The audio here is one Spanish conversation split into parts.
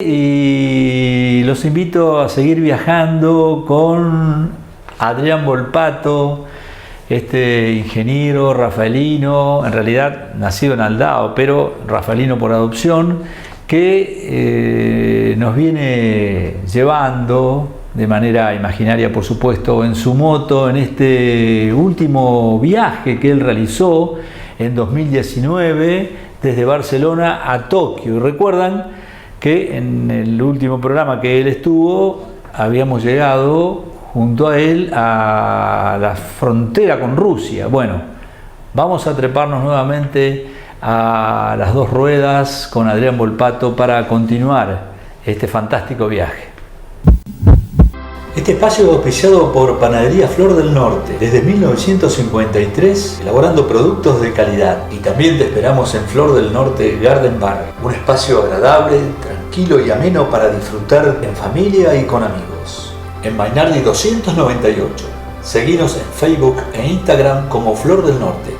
Y los invito a seguir viajando con Adrián Volpato, este ingeniero rafaelino, en realidad nacido en Aldao, pero rafaelino por adopción, que nos viene llevando de manera imaginaria, por supuesto, en su moto en este último viaje que él realizó en 2019 desde Barcelona a Tokio. Y recuerdan que en el último programa que él estuvo, habíamos llegado junto a él a la frontera con Rusia. Bueno, vamos a treparnos nuevamente a las dos ruedas con Adrián Volpato para continuar este fantástico viaje. Este espacio es auspiciado por Panadería Flor del Norte, desde 1953, elaborando productos de calidad. Y también te esperamos en Flor del Norte Garden Bar, un espacio agradable, tranquilo y ameno para disfrutar en familia y con amigos. En Mainardi 298. Seguinos en Facebook e Instagram como Flor del Norte.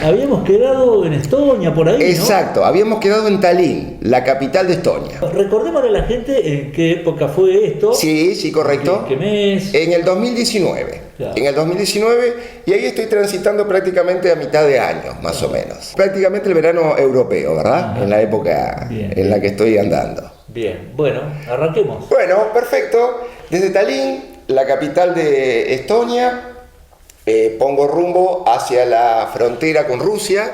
Habíamos quedado en Estonia, por ahí, ¿no? Exacto, habíamos quedado en Tallinn, la capital de Estonia. Recordémosle a la gente en qué época fue esto. Sí, correcto. ¿Qué mes? En el 2019. Claro. En el 2019, y ahí estoy transitando prácticamente a mitad de año, más o menos. Prácticamente el verano europeo, ¿verdad? Ajá. En la época en la que estoy andando. Bien, bueno, arranquemos. Bueno, perfecto. Desde Tallinn, la capital de Estonia, pongo rumbo hacia la frontera con Rusia,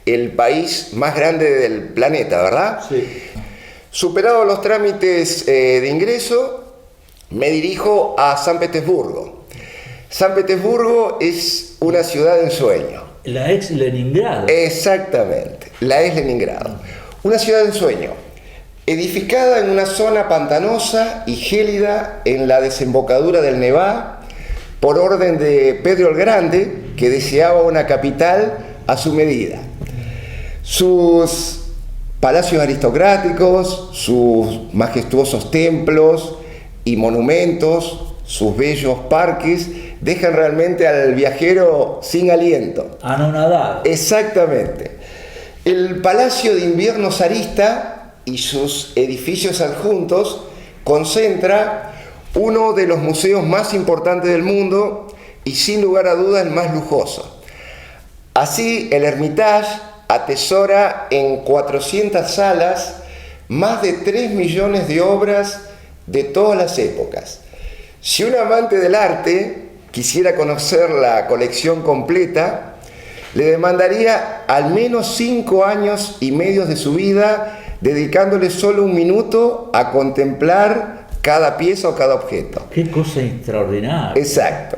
el país más grande del planeta, ¿verdad? Sí. Superados los trámites de ingreso, me dirijo a San Petersburgo. San Petersburgo es una ciudad de ensueño. La ex Leningrado. Exactamente, la ex Leningrado. Una ciudad de ensueño, edificada en una zona pantanosa y gélida en la desembocadura del Nevá, por orden de Pedro el Grande, que deseaba una capital a su medida. Sus palacios aristocráticos, sus majestuosos templos y monumentos, sus bellos parques, dejan realmente al viajero sin aliento. Anonadado. Exactamente. El Palacio de Invierno zarista y sus edificios adjuntos concentra uno de los museos más importantes del mundo y sin lugar a dudas el más lujoso. Así, el Hermitage atesora en 400 salas más de 3 millones de obras de todas las épocas. Si un amante del arte quisiera conocer la colección completa, le demandaría al menos 5 años y medio de su vida, dedicándole solo un minuto a contemplar cada pieza o cada objeto. Qué cosa extraordinaria. Exacto.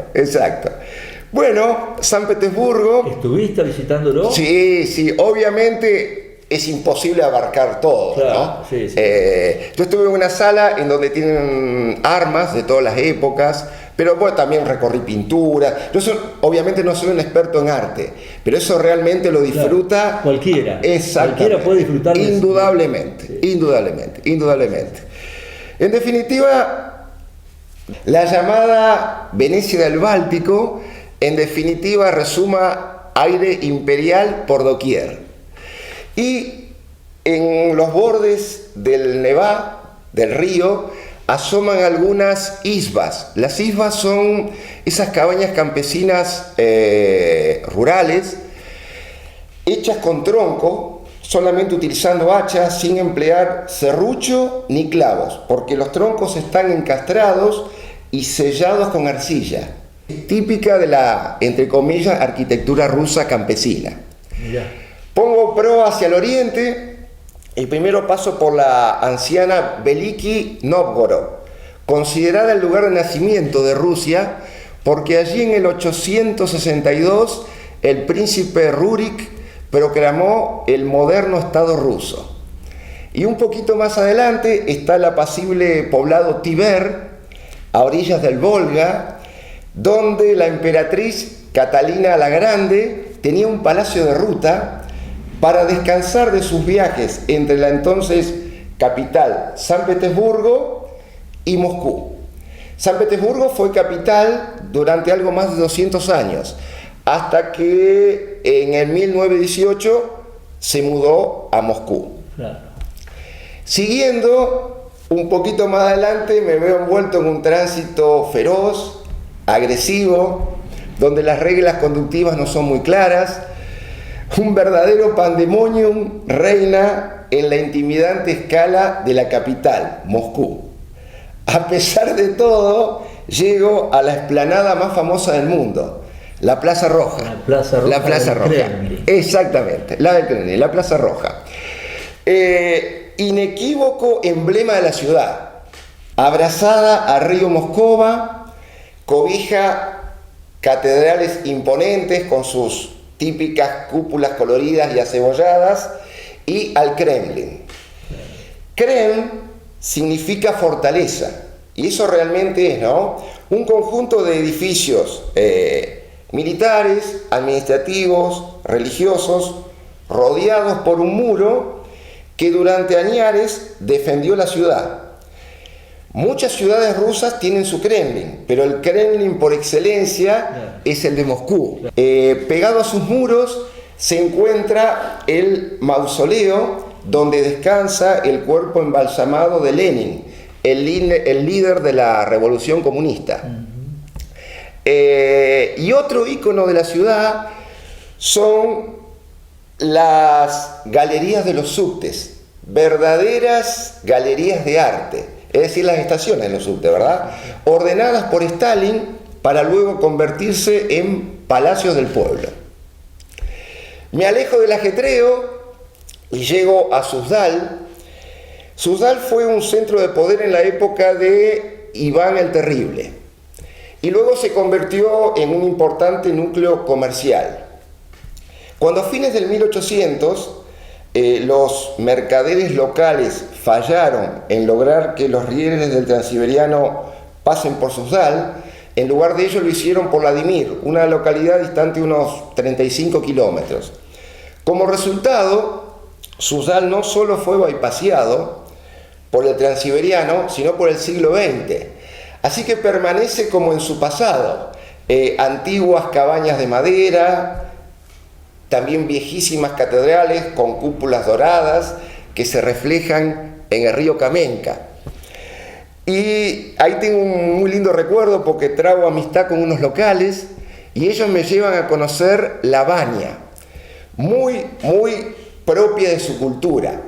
Bueno, San Petersburgo... ¿Estuviste visitándolo? Sí, obviamente es imposible abarcar todo, claro, ¿no? Sí. Yo estuve en una sala en donde tienen armas de todas las épocas, pero bueno, también recorrí pintura. Yo obviamente no soy un experto en arte, pero eso realmente lo disfruta... Claro, cualquiera. Exactamente. Cualquiera puede disfrutar de Indudablemente, sí. indudablemente. En definitiva, la llamada Venecia del Báltico, en definitiva, resuma aire imperial por doquier. Y en los bordes del Nevá, del río, asoman algunas isbas. Las isbas son esas cabañas campesinas rurales, hechas con tronco, solamente utilizando hachas, sin emplear serrucho ni clavos, porque los troncos están encastrados y sellados con arcilla, típica de la, entre comillas, arquitectura rusa campesina. Mirá. Pongo proa hacia el oriente y primero paso por la anciana Veliki Novgorod, considerada el lugar de nacimiento de Rusia, porque allí en el 862 el príncipe Rurik proclamó el moderno Estado ruso. Y un poquito más adelante está el apacible poblado Tver, a orillas del Volga, donde la emperatriz Catalina la Grande tenía un palacio de ruta para descansar de sus viajes entre la entonces capital San Petersburgo y Moscú. San Petersburgo fue capital durante algo más de 200 años, hasta que en el 1918 se mudó a Moscú. Claro. Siguiendo un poquito más adelante, me veo envuelto en un tránsito feroz, agresivo, donde las reglas conductivas no son muy claras. Un verdadero pandemonium reina en la intimidante escala de la capital, Moscú. A pesar de todo, llego a la explanada más famosa del mundo, la Plaza Roja. La Plaza Roja. La Plaza Roja. Kremlin. Exactamente, la del Kremlin, la Plaza Roja. Inequívoco emblema de la ciudad, abrazada a río Moscova, cobija catedrales imponentes con sus típicas cúpulas coloridas y acebolladas, y al Kremlin. Krem significa fortaleza, y eso realmente es, ¿no?, un conjunto de edificios militares, administrativos, religiosos, rodeados por un muro que durante añares defendió la ciudad. Muchas ciudades rusas tienen su Kremlin, pero el Kremlin por excelencia es el de Moscú. Pegado a sus muros se encuentra el mausoleo donde descansa el cuerpo embalsamado de Lenin, el líder de la Revolución Comunista. Y otro ícono de la ciudad son las galerías de los subtes, verdaderas galerías de arte, es decir, las estaciones de los subtes, ¿verdad?, ordenadas por Stalin para luego convertirse en palacios del pueblo. Me alejo del ajetreo y llego a Suzdal. Suzdal fue un centro de poder en la época de Iván el Terrible y luego se convirtió en un importante núcleo comercial. Cuando a fines del 1800 los mercaderes locales fallaron en lograr que los rieles del Transiberiano pasen por Suzdal, en lugar de ello lo hicieron por Vladimir, una localidad distante unos 35 kilómetros. Como resultado, Suzdal no solo fue bypaseado por el Transiberiano, sino por el siglo XX. Así que permanece como en su pasado. Antiguas cabañas de madera, también viejísimas catedrales con cúpulas doradas que se reflejan en el río Kamenka. Y ahí tengo un muy lindo recuerdo porque trago amistad con unos locales y ellos me llevan a conocer la baña, muy propia de su cultura.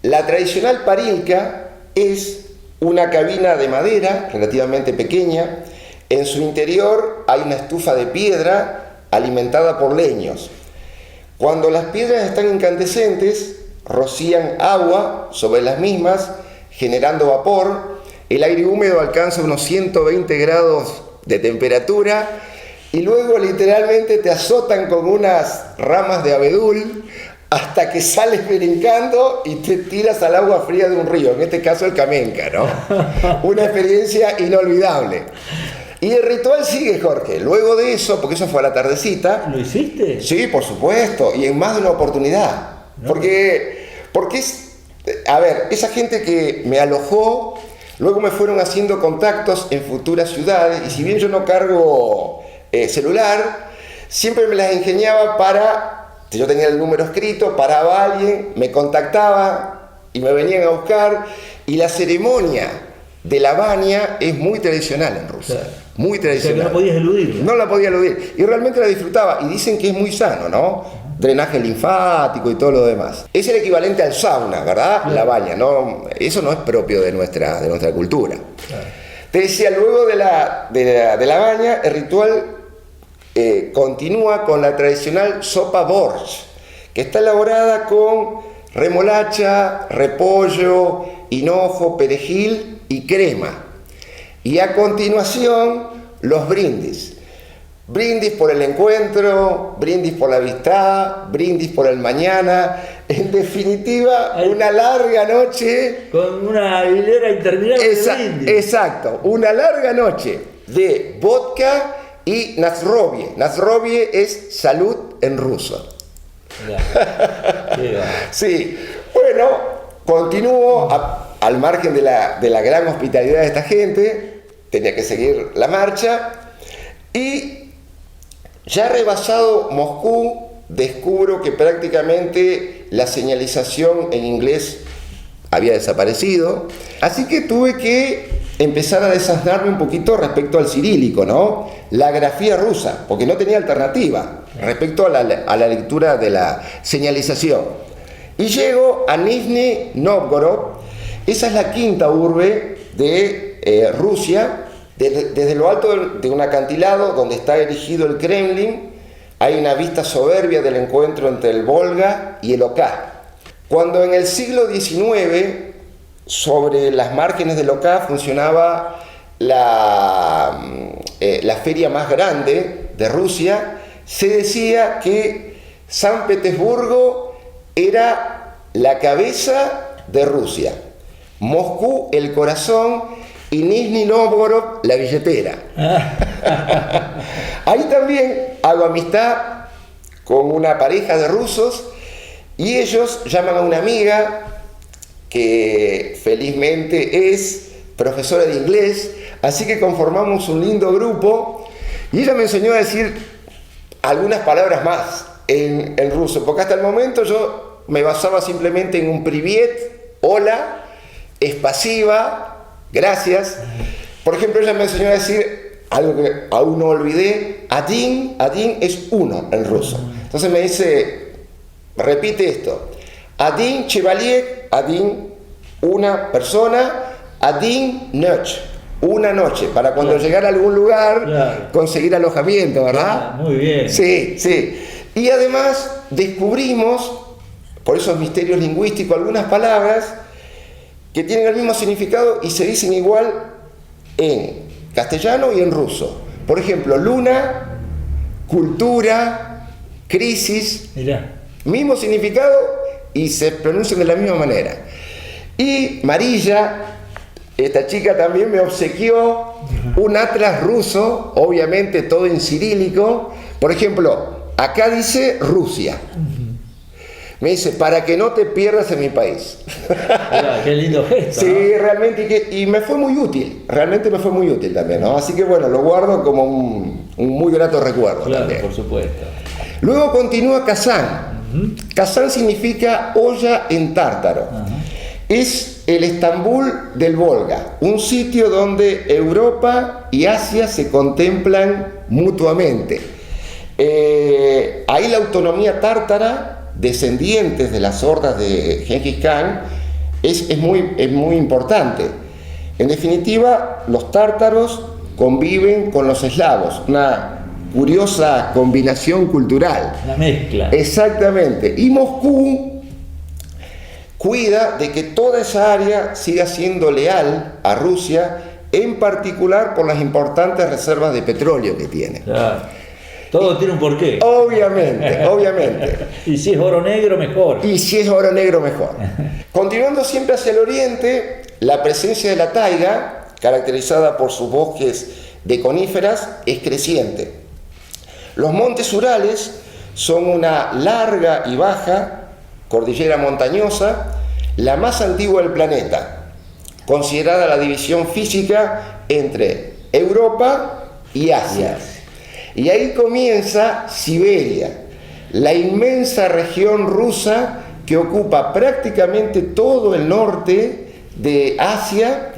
La tradicional parilka es una cabina de madera relativamente pequeña. En su interior hay una estufa de piedra alimentada por leños. Cuando las piedras están incandescentes, rocían agua sobre las mismas, generando vapor. El aire húmedo alcanza unos 120 grados de temperatura y luego literalmente te azotan con unas ramas de abedul hasta que sales brincando y te tiras al agua fría de un río, en este caso el Kamenka, ¿no? Una experiencia inolvidable. Y el ritual sigue, Jorge. Luego de eso, porque eso fue a la tardecita. ¿Lo hiciste? Sí, por supuesto, y en más de una oportunidad. No. Porque a ver, esa gente que me alojó, luego me fueron haciendo contactos en futuras ciudades, y si bien yo no cargo celular, siempre me las ingeniaba si yo tenía el número escrito, paraba a alguien, me contactaba y me venían a buscar, y la ceremonia de la baña es muy tradicional en Rusia. Claro. Muy tradicional. O sea, que no podías eludirla. No la podía eludir. Y realmente la disfrutaba. Y dicen que es muy sano, ¿no? Drenaje linfático y todo lo demás. Es el equivalente al sauna, ¿verdad? Claro. La baña, ¿no? Eso no es propio de nuestra cultura. Claro. Te decía, luego de la baña, el ritual continúa con la tradicional sopa borsch, que está elaborada con remolacha, repollo, hinojo, perejil y crema. Y a continuación, los brindis. Brindis por el encuentro, brindis por la amistad, brindis por el mañana. En definitiva, una larga noche. Con una hilera interminable de brindis. Exacto, una larga noche de vodka y nazrovie. Nazrovie es salud en ruso. Sí, bueno, continúo. al margen de la gran hospitalidad de esta gente, tenía que seguir la marcha, y ya rebasado Moscú, descubro que prácticamente la señalización en inglés había desaparecido, así que tuve que empezar a desasnarme un poquito respecto al cirílico, ¿no? La grafía rusa, porque no tenía alternativa respecto a la lectura de la señalización. Y llego a Nizhny Novgorod. Esa es la quinta urbe de Rusia. Desde lo alto de un acantilado donde está erigido el Kremlin, hay una vista soberbia del encuentro entre el Volga y el Oká. Cuando en el siglo XIX, sobre las márgenes del Oká, funcionaba la feria más grande de Rusia, se decía que San Petersburgo era la cabeza de Rusia, Moscú el corazón y Nizhny Novgorod la billetera. Ahí también hago amistad con una pareja de rusos y ellos llaman a una amiga que felizmente es profesora de inglés, así que conformamos un lindo grupo y ella me enseñó a decir algunas palabras más en ruso, porque hasta el momento yo me basaba simplemente en un privet, hola, spasiba, gracias. Por ejemplo, ella me enseñó a decir algo que aún no olvidé, adin es uno en ruso. Entonces me dice, repite esto, adin chevalier, adin una persona, adin noche, una noche, para cuando llegara a algún lugar conseguir alojamiento, ¿verdad? Muy bien. Sí, sí. Y además descubrimos, por esos misterios lingüísticos, algunas palabras que tienen el mismo significado y se dicen igual en castellano y en ruso. Por ejemplo, luna, cultura, crisis, mirá, mismo significado y se pronuncian de la misma manera. Y Marilla, esta chica también me obsequió un atlas ruso, obviamente todo en cirílico. Por ejemplo, acá dice Rusia. Me dice, para que no te pierdas en mi país. Qué lindo gesto. Sí, ¿no? realmente, y me fue muy útil, realmente me fue muy útil también, ¿no? Así que bueno, lo guardo como un muy grato recuerdo. Claro, también. por supuesto. Luego continúa Kazán. Kazán significa olla en tártaro. Es el Estambul del Volga, un sitio donde Europa y Asia se contemplan mutuamente. Ahí la autonomía tártara, descendientes de las hordas de Gengis Khan, es muy importante. En definitiva, los tártaros conviven con los eslavos, una curiosa combinación cultural. La mezcla. Exactamente. Y Moscú cuida de que toda esa área siga siendo leal a Rusia, en particular por las importantes reservas de petróleo que tiene. Claro. Todo tiene un porqué. Obviamente, obviamente. Y si es oro negro, mejor. Y si es oro negro, mejor. Continuando siempre hacia el oriente, la presencia de la taiga, caracterizada por sus bosques de coníferas, es creciente. Los montes Urales son una larga y baja cordillera montañosa, la más antigua del planeta, considerada la división física entre Europa y Asia. Y ahí comienza Siberia, la inmensa región rusa que ocupa prácticamente todo el norte de Asia.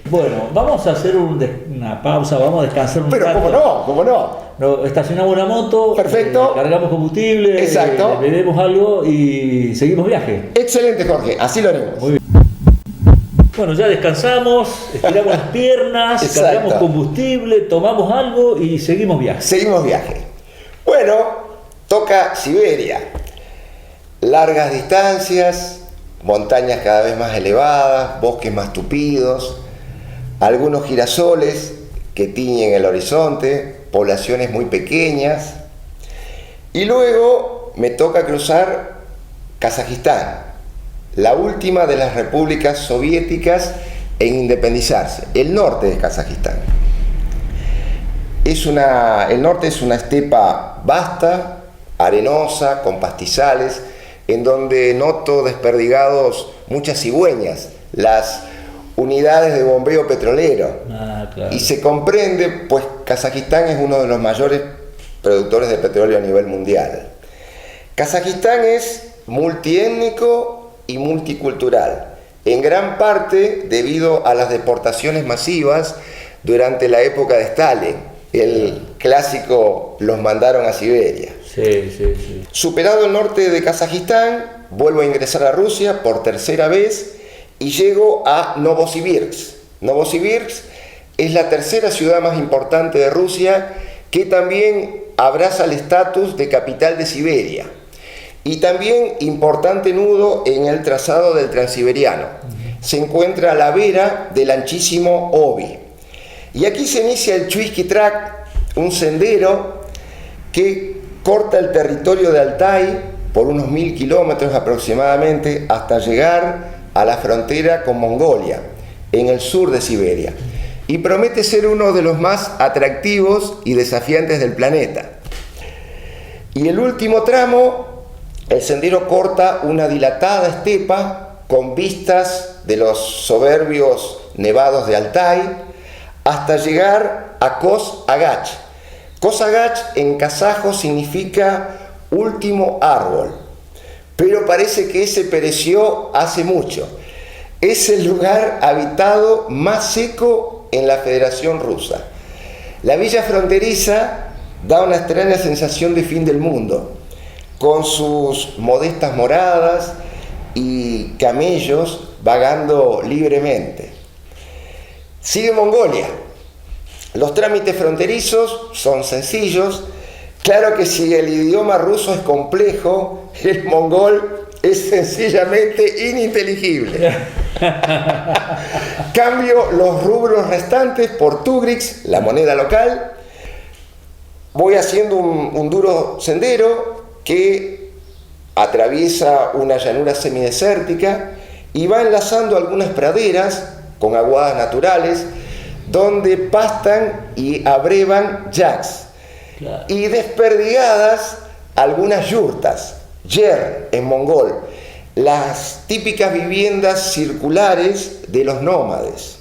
Bueno, vamos a hacer una pausa, vamos a descansar un rato. Pero cómo no. Estacionamos una moto, perfecto, cargamos combustible, exacto, bebemos algo y seguimos viaje. Excelente, Jorge, así lo haremos. Muy bien. Bueno, ya descansamos, estiramos las piernas, cargamos combustible, tomamos algo y seguimos viaje. Seguimos viaje. Bueno, toca Siberia. Largas distancias, montañas cada vez más elevadas, bosques más tupidos, algunos girasoles que tiñen el horizonte, poblaciones muy pequeñas. Y luego me toca cruzar Kazajistán, la última de las repúblicas soviéticas en independizarse, el norte de Kazajistán. El norte es una estepa vasta, arenosa, con pastizales, en donde noto desperdigados muchas cigüeñas, las unidades de bombeo petrolero. Claro. Y se comprende, pues Kazajistán es uno de los mayores productores de petróleo a nivel mundial. Kazajistán es multiétnico y multicultural, en gran parte debido a las deportaciones masivas durante la época de Stalin. El clásico, los mandaron a Siberia. Sí. Superado el norte de Kazajistán, vuelvo a ingresar a Rusia por tercera vez y llego a Novosibirsk. Novosibirsk es la tercera ciudad más importante de Rusia, que también abraza el estatus de capital de Siberia y también importante nudo en el trazado del Transiberiano. Se encuentra a la vera del anchísimo Obi. Y aquí se inicia el Chusky Track, un sendero que corta el territorio de Altai por unos 1000 kilómetros aproximadamente hasta llegar a la frontera con Mongolia, en el sur de Siberia. Y promete ser uno de los más atractivos y desafiantes del planeta. Y el último tramo, el sendero corta una dilatada estepa con vistas de los soberbios nevados de Altai hasta llegar a Kos-Agach. Kos-Agach en kazajo significa último árbol, pero parece que ese pereció hace mucho. Es el lugar habitado más seco en la Federación Rusa. La villa fronteriza da una extraña sensación de fin del mundo, con sus modestas moradas y camellos vagando libremente. Sigue Mongolia. Los trámites fronterizos son sencillos. Claro que si el idioma ruso es complejo, el mongol es sencillamente ininteligible. Cambio los rubros restantes por tugrix, la moneda local. Voy haciendo un duro sendero que atraviesa una llanura semidesértica y va enlazando algunas praderas con aguadas naturales donde pastan y abrevan yaks. Claro. Y desperdigadas algunas yurtas, yer en mongol, las típicas viviendas circulares de los nómades.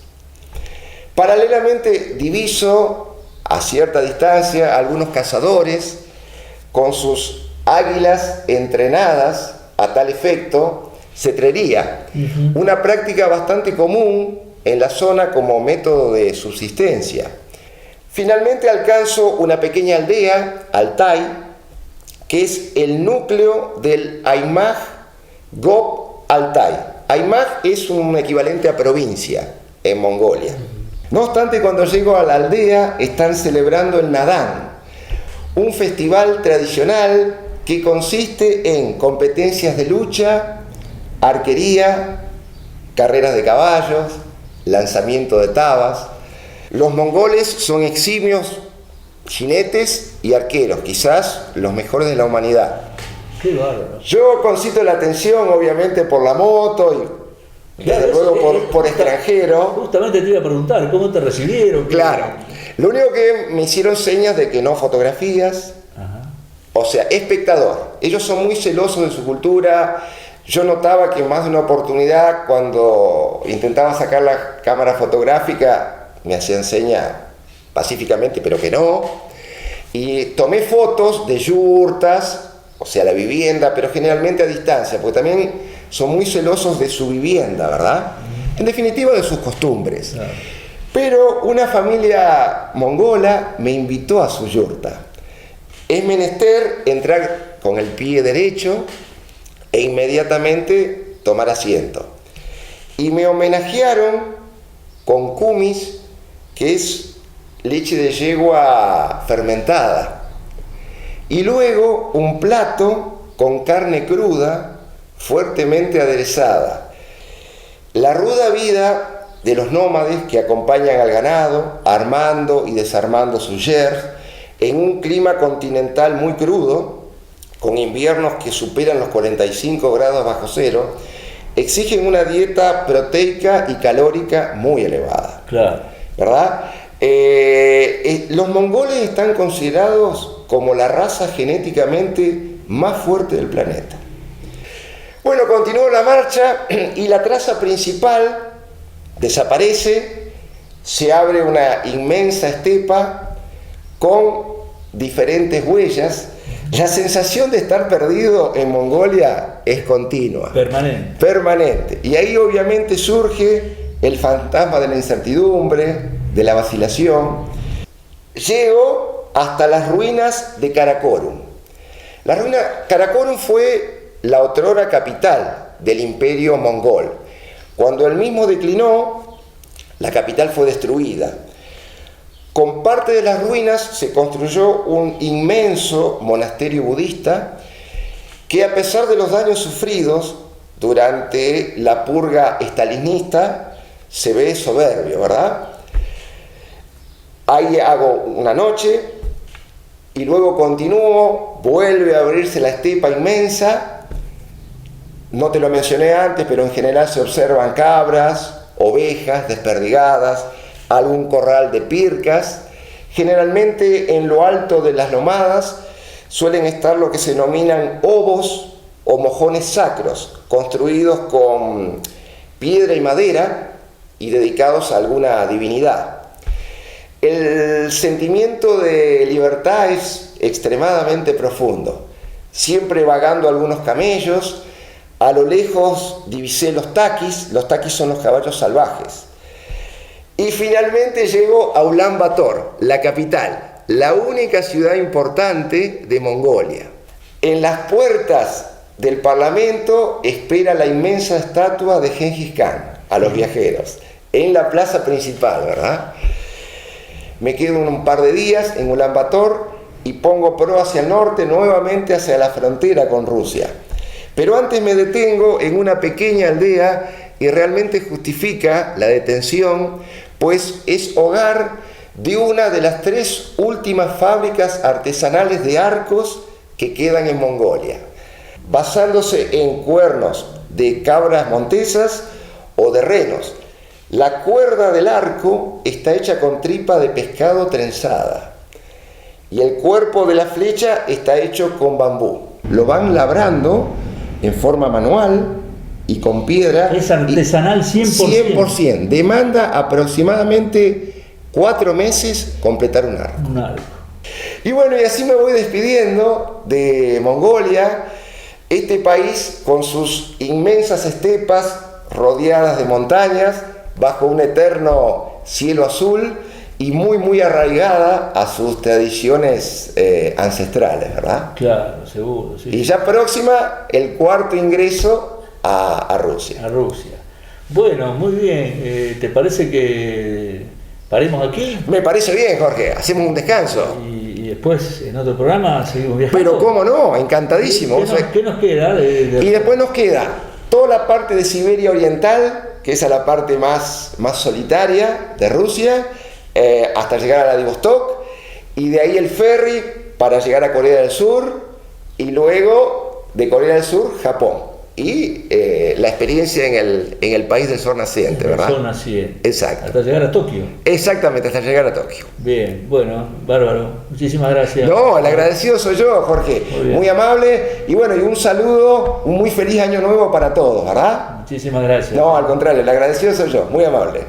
Paralelamente diviso a cierta distancia algunos cazadores con sus águilas entrenadas a tal efecto, cetrería, una práctica bastante común en la zona como método de subsistencia. Finalmente alcanzo una pequeña aldea, Altai, que es el núcleo del Aimag Gop Altai. Aimag es un equivalente a provincia en Mongolia. No obstante, cuando llego a la aldea están celebrando el Nadán, un festival tradicional que consiste en competencias de lucha, arquería, carreras de caballos, lanzamiento de tabas. Los mongoles son eximios jinetes y arqueros, quizás los mejores de la humanidad. Qué bárbaro. Yo concito la atención, obviamente, por la moto y desde luego por extranjero. Justamente te iba a preguntar, ¿cómo te recibieron? Claro. Lo único que me hicieron señas de que no fotografías, o sea, espectador. Ellos son muy celosos de su cultura. Yo notaba que en más de una oportunidad, cuando intentaba sacar la cámara fotográfica, me hacían señas pacíficamente, pero que no. Y tomé fotos de yurtas, o sea, la vivienda, pero generalmente a distancia, porque también son muy celosos de su vivienda, ¿verdad? En definitiva, de sus costumbres. Claro. Pero una familia mongola me invitó a su yurta. Es menester entrar con el pie derecho e inmediatamente tomar asiento. Y me homenajearon con kumis, que es leche de yegua fermentada. Y luego un plato con carne cruda, fuertemente aderezada. La ruda vida de los nómades que acompañan al ganado, armando y desarmando sus yers, en un clima continental muy crudo, con inviernos que superan los 45 grados bajo cero, exigen una dieta proteica y calórica muy elevada. Claro. ¿Verdad? Los mongoles están considerados como la raza genéticamente más fuerte del planeta. Bueno, continuó la marcha y la traza principal desaparece, se abre una inmensa estepa con diferentes huellas. La sensación de estar perdido en Mongolia es continua. Permanente. Y ahí obviamente surge el fantasma de la incertidumbre, de la vacilación. Llego hasta las ruinas de Karakorum. La ruina Karakorum fue la otrora capital del imperio mongol. Cuando el mismo declinó, la capital fue destruida. Con parte de las ruinas se construyó un inmenso monasterio budista que, a pesar de los daños sufridos durante la purga estalinista, se ve soberbio, ¿verdad? Ahí hago una noche y luego continúo, vuelve a abrirse la estepa inmensa. No te lo mencioné antes, pero en general se observan cabras, ovejas desperdigadas, algún corral de pircas. Generalmente en lo alto de las lomadas suelen estar lo que se denominan obos o mojones sacros, construidos con piedra y madera y dedicados a alguna divinidad. El sentimiento de libertad es extremadamente profundo. Siempre vagando algunos camellos. A lo lejos divisé los taquis son los caballos salvajes. Y finalmente llego a Ulan Bator, la capital, la única ciudad importante de Mongolia. En las puertas del Parlamento espera la inmensa estatua de Gengis Khan a los viajeros, en la plaza principal, ¿verdad? Me quedo un par de días en Ulan Bator y pongo pro hacia el norte, nuevamente hacia la frontera con Rusia. Pero antes me detengo en una pequeña aldea y realmente justifica la detención, pues es hogar de una de las 3 últimas fábricas artesanales de arcos que quedan en Mongolia, basándose en cuernos de cabras montesas o de renos. La cuerda del arco está hecha con tripa de pescado trenzada y el cuerpo de la flecha está hecho con bambú. Lo van labrando en forma manual y con piedra. Es artesanal 100%. 100%. Demanda aproximadamente 4 meses completar un arco. Y bueno, y así me voy despidiendo de Mongolia, este país con sus inmensas estepas rodeadas de montañas, bajo un eterno cielo azul y muy arraigada a sus tradiciones ancestrales, ¿verdad? Claro, seguro, sí. Y ya próxima, el 4º ingreso a Rusia. A Rusia. Bueno, muy bien. ¿Te parece que paremos aquí? Me parece bien, Jorge. Hacemos un descanso. Y después, en otro programa, seguimos viajando. Pero cómo no, encantadísimo. ¿Qué nos queda? Y después nos queda toda la parte de Siberia Oriental, que es la parte más solitaria de Rusia, hasta llegar a Vladivostok, y de ahí el ferry para llegar a Corea del Sur, y luego de Corea del Sur, Japón. Y la experiencia en el país del sol naciente, ¿verdad? El sol naciente. Exacto. Hasta llegar a Tokio. Exactamente, hasta llegar a Tokio. Bien, bueno, bárbaro. Muchísimas gracias. No, el agradecido soy yo, Jorge. Muy amable. Y bueno, y un saludo, un muy feliz año nuevo para todos, ¿verdad? Muchísimas gracias. No, al contrario, el agradecido soy yo. Muy amable.